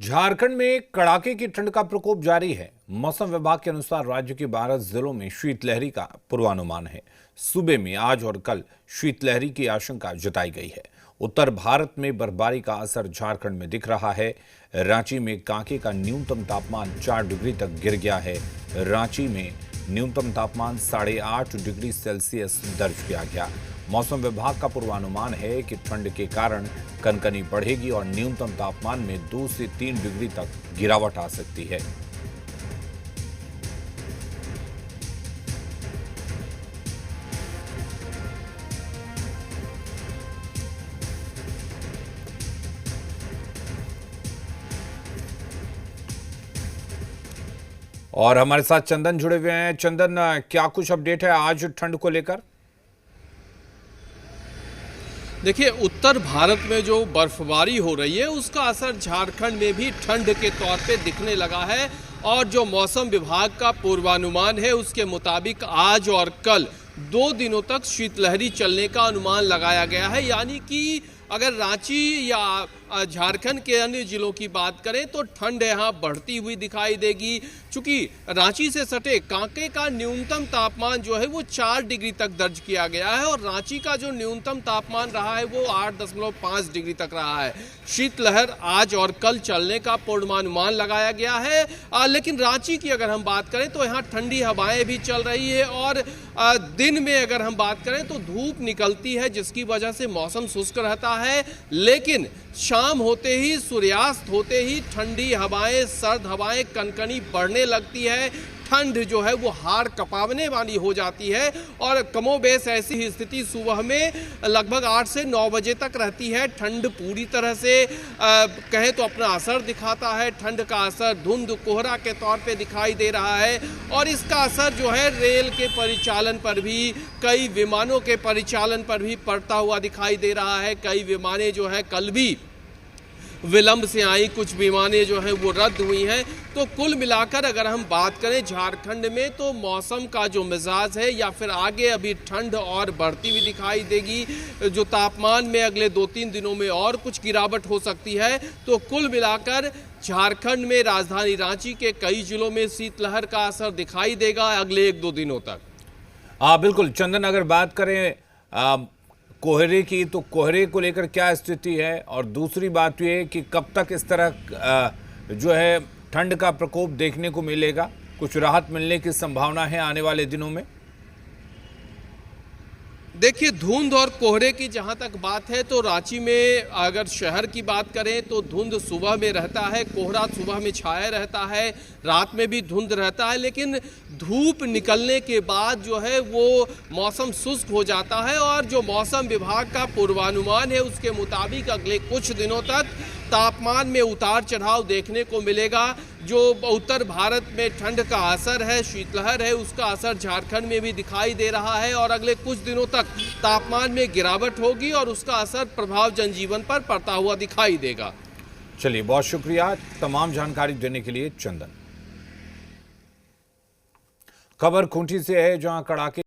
झारखंड में कड़ाके की ठंड का प्रकोप जारी है। मौसम विभाग के अनुसार राज्य के 12 जिलों में शीतलहरी का पूर्वानुमान है। सूबे में आज और कल शीतलहरी की आशंका जताई गई है। उत्तर भारत में बर्फबारी का असर झारखंड में दिख रहा है। रांची में कांके का न्यूनतम तापमान 4 डिग्री तक गिर गया है। रांची में न्यूनतम तापमान 8.5 डिग्री सेल्सियस दर्ज किया गया। मौसम विभाग का पूर्वानुमान है कि ठंड के कारण कनकनी बढ़ेगी और न्यूनतम तापमान में 2 से 3 डिग्री तक गिरावट आ सकती है। और हमारे साथ चंदन जुड़े हुए हैं। चंदन, क्या कुछ अपडेट है आज ठंड को लेकर? देखिए, उत्तर भारत में जो बर्फबारी हो रही है उसका असर झारखंड में भी ठंड के तौर पे दिखने लगा है। और जो मौसम विभाग का पूर्वानुमान है उसके मुताबिक आज और कल 2 दिनों तक शीतलहरी चलने का अनुमान लगाया गया है। यानी कि अगर रांची या झारखंड के अन्य जिलों की बात करें तो ठंड यहाँ बढ़ती हुई दिखाई देगी। चूंकि रांची से सटे कांके का न्यूनतम तापमान जो है वो 4 डिग्री तक दर्ज किया गया है और रांची का जो न्यूनतम तापमान रहा है वो 8.5 डिग्री तक रहा है। शीतलहर आज और कल चलने का पूर्वानुमान लगाया गया है। लेकिन रांची की अगर हम बात करें तो यहाँ ठंडी हवाएं भी चल रही है और दिन में अगर हम बात करें तो धूप निकलती है जिसकी वजह से मौसम शुष्क रहता है। लेकिन शाम होते ही, सूर्यास्त होते ही ठंडी हवाएं, सर्द हवाएं, कनकनी बढ़ने लगती है। ठंड जो है वो हाड़ कपावने वाली हो जाती है और कमोबेश ऐसी ही स्थिति सुबह में लगभग 8 से 9 बजे तक रहती है। ठंड पूरी तरह से कहें तो अपना असर दिखाता है। ठंड का असर धुंध कोहरा के तौर पे दिखाई दे रहा है और इसका असर जो है रेल के परिचालन पर भी, कई विमानों के परिचालन पर भी पड़ता हुआ दिखाई दे रहा है। कई विमानें जो है कल भी विलंब से आई, कुछ विमानें जो हैं वो रद्द हुई हैं। तो कुल मिलाकर अगर हम बात करें झारखंड में तो मौसम का जो मिजाज है या फिर आगे अभी ठंड और बढ़ती हुई दिखाई देगी। जो तापमान में अगले 2-3 दिनों में और कुछ गिरावट हो सकती है। तो कुल मिलाकर झारखंड में राजधानी रांची के कई जिलों में शीतलहर का असर दिखाई देगा अगले 1-2 दिनों तक। बिल्कुल चंदन, अगर बात करें कोहरे की, तो कोहरे को लेकर क्या स्थिति है? और दूसरी बात यह है कि कब तक इस तरह जो है ठंड का प्रकोप देखने को मिलेगा? कुछ राहत मिलने की संभावना है आने वाले दिनों में? देखिए, धुंध और कोहरे की जहां तक बात है तो रांची में अगर शहर की बात करें तो धुंध सुबह में रहता है, कोहरा सुबह में छाया रहता है, रात में भी धुंध रहता है। लेकिन धूप निकलने के बाद जो है वो मौसम शुष्क हो जाता है और जो मौसम विभाग का पूर्वानुमान है उसके मुताबिक अगले कुछ दिनों तक तापमान में उतार चढ़ाव देखने को मिलेगा। जो उत्तर भारत में ठंड का असर है, शीतलहर है, उसका असर झारखंड में भी दिखाई दे रहा है और अगले कुछ दिनों तक तापमान में गिरावट होगी और उसका असर प्रभाव जनजीवन पर पड़ता हुआ दिखाई देगा। चलिए, बहुत शुक्रिया तमाम जानकारी देने के लिए चंदन। खबर खूंटी से है जहां कड़ाके